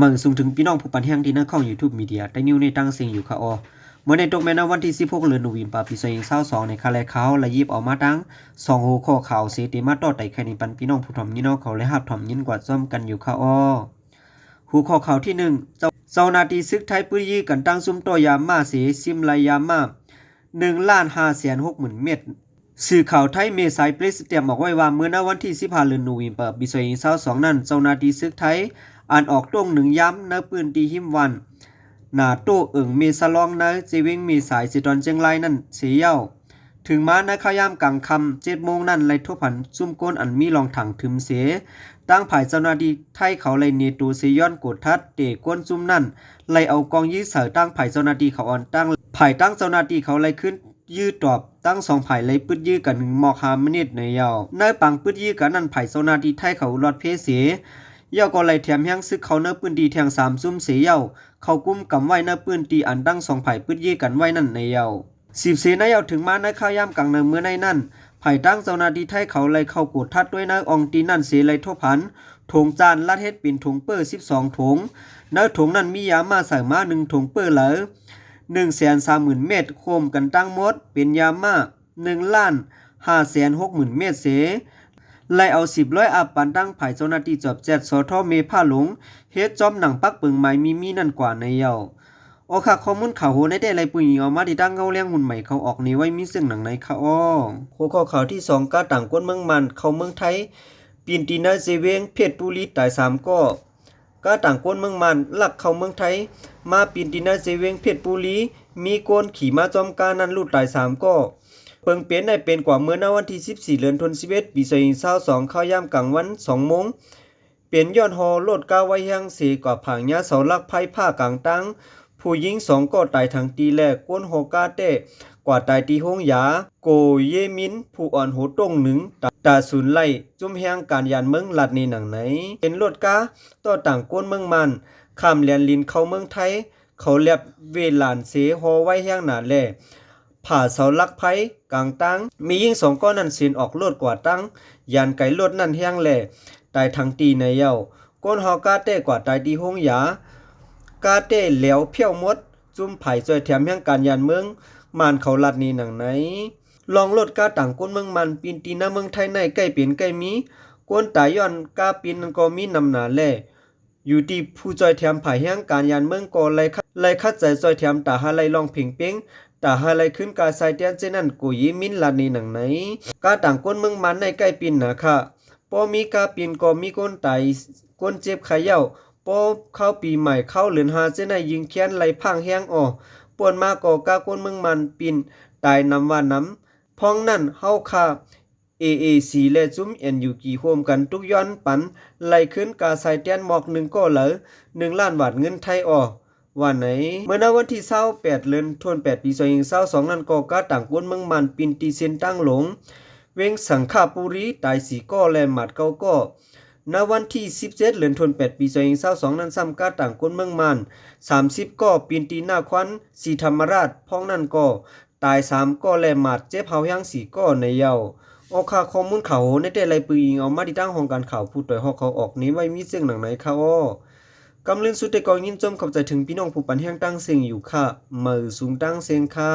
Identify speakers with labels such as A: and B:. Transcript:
A: มึงส่งถึงพี่น้องผู้ปันแห้งที่นั่งเข้า YouTube Media ได้นิวในตั้งเสียงอยู่ค่ะอ๋อเมื่อในตกแม่นวันที่16เดือนธันวาคมปี2022ในคาแลเขาและยิบออกมาตั้ง2หัวข้อข่าวเสติมาต่อไต่แค่นี้ปันพี่น้องผู้ถ่อมยินเอาเขาและหับถ่อมยินกว่าซ่อมกันอยู่ค่ะอ๋อหัวข้อข่าวที่1เจ้าหน้าที่ซึกไทยปื้ยีกันตั้งซุ่มตัวยามมาเสซิมลายยามมา1,560,000 เม็ดสื่อข่าวไทยเมษายเพรสเตรียมบอกไว้ว่าเมื่อวันที่15เดือนธันวาคมปี2022นั้นเจ้าหน้าที่ซึกไทยอ่านออกตรงหนึ่งย้ำในปืนตีหิมวันหนาโตเอิงเมสลองในเจวิงมีสายสิตอนเจียงไรนั่นเสียเย้าถึงมาในข้ายามกลางคำ7 โมงนั่นไล่ทั่วผันซุ่มก้นอันมีรองถังถึมเสตั้งภายเจ้าหน้าที่ไทยเขาไล่เนตูเซย้อนกดทัดเตะก้นซุ่มนั่นไล่เอากองยื้อเสือตั้งภายเจ้าหน้าที่เขาอ่อนตั้งภายตั้งเจ้าหน้าที่เขาไล่ขึ้นยื้อตอบตั้ง2 ภายไล่ปึดยื้อกัน1 มอก5 มินิในยาวในปังปึดยื้อกันนั่นภายเจ้าหน้าที่ไทยเขาลอดเพเสเย้าก็ไล่แถมแห้งซึกเขาเนื้อปืนดีแทง3 ซุ่มเสียเย้าเขากุ้มกำไว้เนื้อปืนตีอันตั้ง2 ภายปึดยื้อกันไว้นั่นในเย้า10 เสนายาวถึงมาในข้าวยามกลางในเมื่อในนั่นภายตั้งเจ้าหน้าที่ไทยเขาไล่เข้ากดทัดด้วยนายองตีนั่นเสไล่ทั่วผันถงจานลัดเฮ็ดเป็นถุงเปอร์12 ถุงในถุงนั้นมียามาใส่มา1 ถุงเปอร์เหลอ130,000 เม็ดโคมกันตั้งหมดเป็นยามา1,560,000 เม็ดเสไล่เอา10 ร้อยอาปันตั้งภายเจ้าหน้าที่จอบแจดสทเมผ้าหลงเฮ็ดจอมหนังปักปึงไม้มีนั่นกว่าในเยาโอค่ะข้อมูลข่าวโหได้ไรปุยเอามาที่ตั้งเงาเลี้ยงหุ่นใหม่เขาออกนี้ไว้มีเสียงหนังในค่ะอ้อหัวข้อข่าวที่2ก้าต่างก้นเมืองมันเข้าเมืองไทยปีนตีนาเซเวงเพชรบุรีตาย3ก้าต่างก้นเมืองมันลักเข้าเมืองไทยมาปีนตีนาเซเวงเพชรบุรีมีโกนขี่มาจอมกานั้นลูดตาย3เปิงเปลี่ยนได้เป็นกว่าเมื่อวันที่14เดือนธันวาคมปี2022เข้ายามกลางวัน2 โมงเปลี่ยนย้อนฮอโลดกาไว้ยังเสกว่าผางยาเสาลักไผ่ผ้ากลางตั้งผู้หญิง2ก็ตายทั้งตีแลกก้นโฮกาเต้กว่าตายตีห้องยาโกเยมินผู้อ่อนโหตรง1ตาศูนย์ไล่จุ่มแหงการยานเมืองลัดในหนังไหนเป็นรถกาต่อต่างก้นเมืองมันข้ามแลนลินเข้าเมืองไทยเขาแลบเวลานเสฮอไว้แหงหนาแลผ่าเสาลักไผ่กลางตั้งมียิ่ง2ก้อนนั้นเสียนออกโลดกว่าตั้งยานไก่โลดนั่นแหงแลตายทั้งตีในเย้าก้นฮอกาเต้กว่าตายตีห้องยากาเต้เหลวเพี้ยวมดจุ่มไผ่จอยแถมแห่งการยานเมืองมันเขาลัดนี้หนังไหนลองลดกาต่างก้นเมืองมันปีนตีหน้าเมืองไทยในใกล้เปลี่ยนใกล้มีก้นตายย้อนกาปีนก็มีนำหนาแลอยู่ที่ผู้จอยแถมไผ่แห่งการยานเมืองก็ไล่คัดใจจอยแถมตาหาไล่ลองเพ่งเป้งตาหาไล่ขึ้นกาไซเตียนเจนั่นกุยมินลัดนี้หนังไหนกาต่างก้นเมืองมันในใกล้ปีนนะค่ะพอมีกาปีนก็มีก้นตายก้นเจ็บขย่าพอเข้าปีใหม่เข้าเหลือนหาเจนยิงแค้นไหลพังแห้งป่วนมาก่อกาก้นเมืองมันปินตายนำว่าน้ำพ้องนั่นเฮาคา AAC และจุ้ม NUG โฮมกันทุกย้อนปันไหลขึ้นกาไซเตียนหมอก1ก็เหลือ1 ล้านบาทเงินไทยว่าไหนเมื่อวันที่28เดือนธันวาคมปี2022นั้นก็กาต่างก้นเมืองมันปินตีเส้นตั้งหลงเวงสังขปุรีตาย4ก็และหมัด9ก็ณวันที่17เดือนธันวาคมปี2022นั้นซ้ำกาต่างก้นเมืองมัน30ก็ปีนตีหน้าควันศรีธรรมราชพ้องนั่นก็ตาย3ก็และหมัดเจ็บเฮายัง4ก็ในเยาออกค่าข้อมูลข่าวในแต่ไรปืนเอามาที่ตั้งห้องการข่าวผู้ต่อยฮอกเขาออกนี้ไว้มีเสียงหนังไหนค่ะกำลังสุดแต่ก็ยินจมเข้าใจถึงพี่น้องผู้ปันแห่งตั้งเสียงอยู่ค่ะมือสูงตั้งเสียงค่ะ